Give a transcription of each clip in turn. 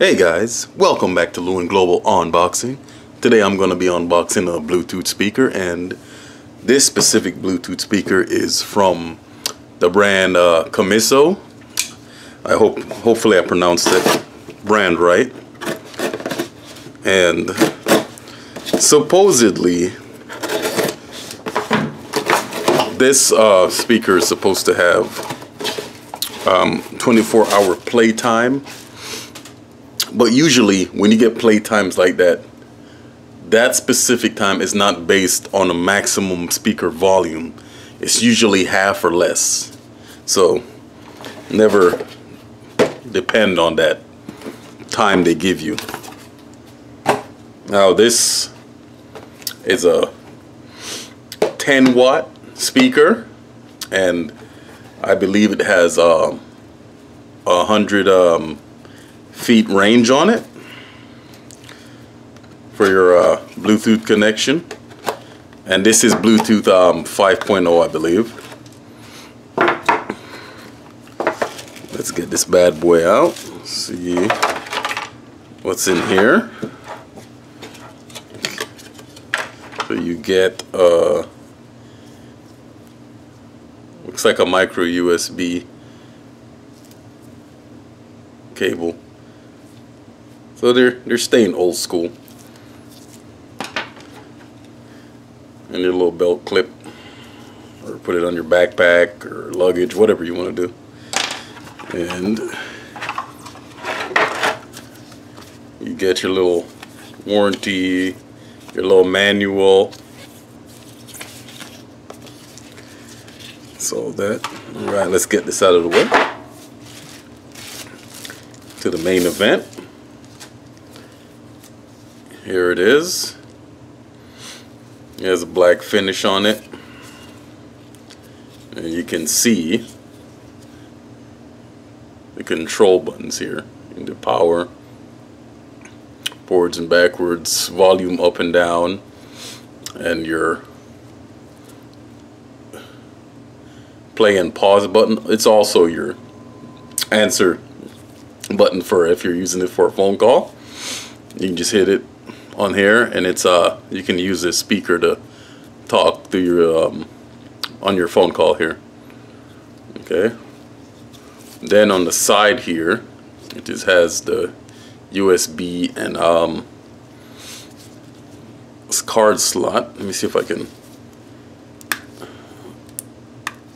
Hey guys, welcome back to Lewin Global Unboxing. Today I'm going to be unboxing a Bluetooth speaker, and this specific Bluetooth speaker is from the brand COMISO. Hopefully I pronounced that brand right. And supposedly this speaker is supposed to have 24-hour playtime. But usually when you get play times like that, that specific time is not based on a maximum speaker volume. It's usually half or less. So never depend on that time they give you. Now this is a 10-watt speaker, and I believe it has 100 feet range on it for your Bluetooth connection, and this is Bluetooth 5.0, I believe. Let's get this bad boy out. See what's in here. So you get looks like a micro USB cable. So they're staying old school. And your little belt clip, or put it on your backpack or luggage, whatever you want to do. And you get your little warranty, your little manual. So that, alright, let's get this out of the way. To the main event. Here it is. It has a black finish on it, and you can see the control buttons here. The power, forwards and backwards, volume up and down, and your play and pause button. It's also your answer button for if you're using it for a phone call. You can just hit it on here, and it's you can use this speaker to talk through your on your phone call here. Okay. Then on the side here, it just has the USB and card slot. Let me see if I can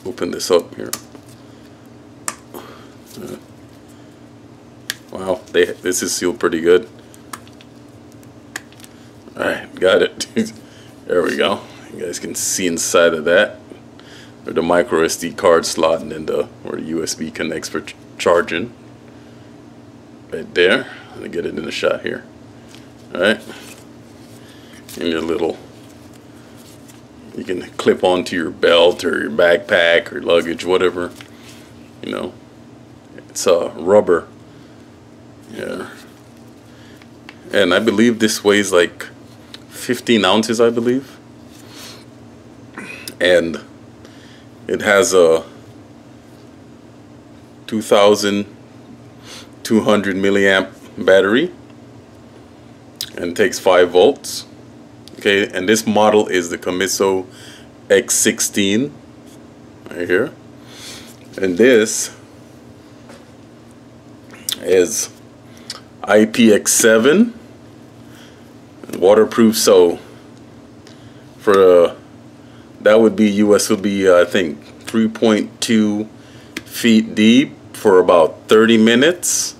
open this up here. Wow, this is sealed pretty good. Alright, got it. There we go. You guys can see inside of that, or the micro SD card slot, and then where the USB connects for charging. Right there. Let me get it in the shot here. Alright. And your little, you can clip onto your belt or your backpack or luggage, whatever. You know, it's rubber. Yeah. And I believe this weighs like 15 ounces, I believe, and it has a 2,200 milliamp battery, and it takes 5 volts. Okay, and this model is the COMISO X16 right here, and this is IPX7 waterproof. So for that would be US would be I think 3.2 feet deep for about 30 minutes.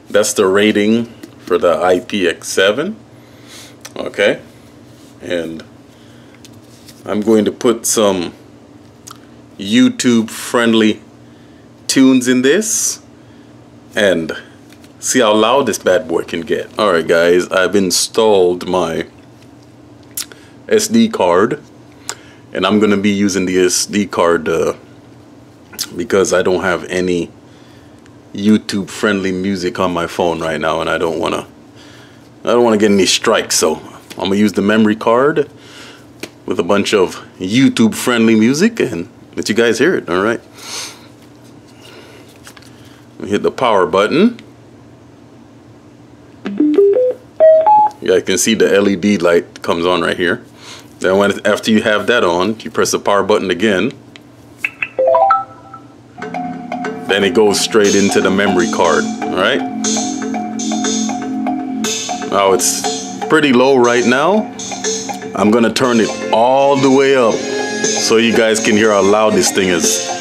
That's the rating for the IPX7. Okay, and I'm going to put some YouTube friendly tunes in this and see how loud this bad boy can get. Alright guys, I've installed my SD card, and I'm gonna be using the SD card because I don't have any YouTube friendly music on my phone right now, and I don't wanna get any strikes, so I'm gonna use the memory card with a bunch of YouTube friendly music and let you guys hear it. Alright, hit the power button. You can see the LED light comes on right here. Then after you have that on, you press the power button again. Then it goes straight into the memory card. Alright. Now it's pretty low right now. I'm gonna turn it all the way up so you guys can hear how loud this thing is.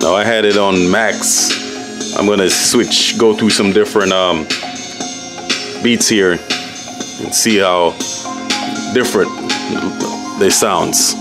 Now I had it on max. I'm gonna go through some different beats here and see how different they sounds.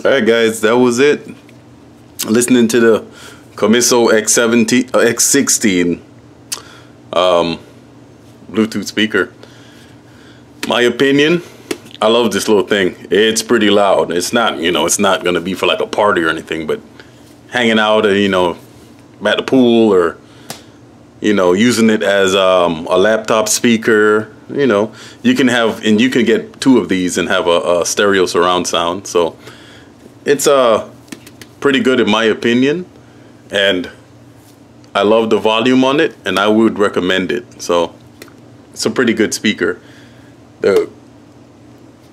Alright guys, that was it. Listening to the COMISO X16 Bluetooth speaker. My opinion, I love this little thing. It's pretty loud. It's not, it's not gonna be for like a party or anything, but hanging out, at the pool, or using it as a laptop speaker. You can get two of these and have a stereo surround sound. So it's pretty good in my opinion, and I love the volume on it, and I would recommend it. So it's a pretty good speaker. The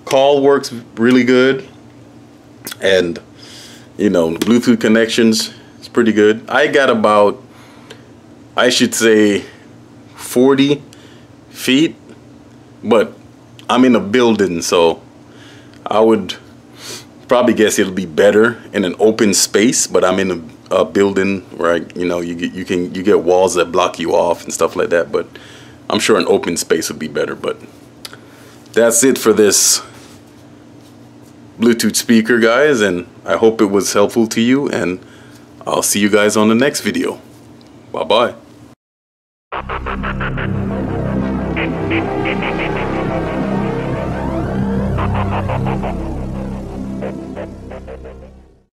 call works really good, and Bluetooth connections is pretty good. I got about, I should say, 40 feet, but I'm in a building, so I would probably guess it'll be better in an open space, but I'm in a building where you get walls that block you off and stuff like that, but I'm sure an open space would be better. But that's it for this Bluetooth speaker, guys, and I hope it was helpful to you, and I'll see you guys on the next video. Bye bye.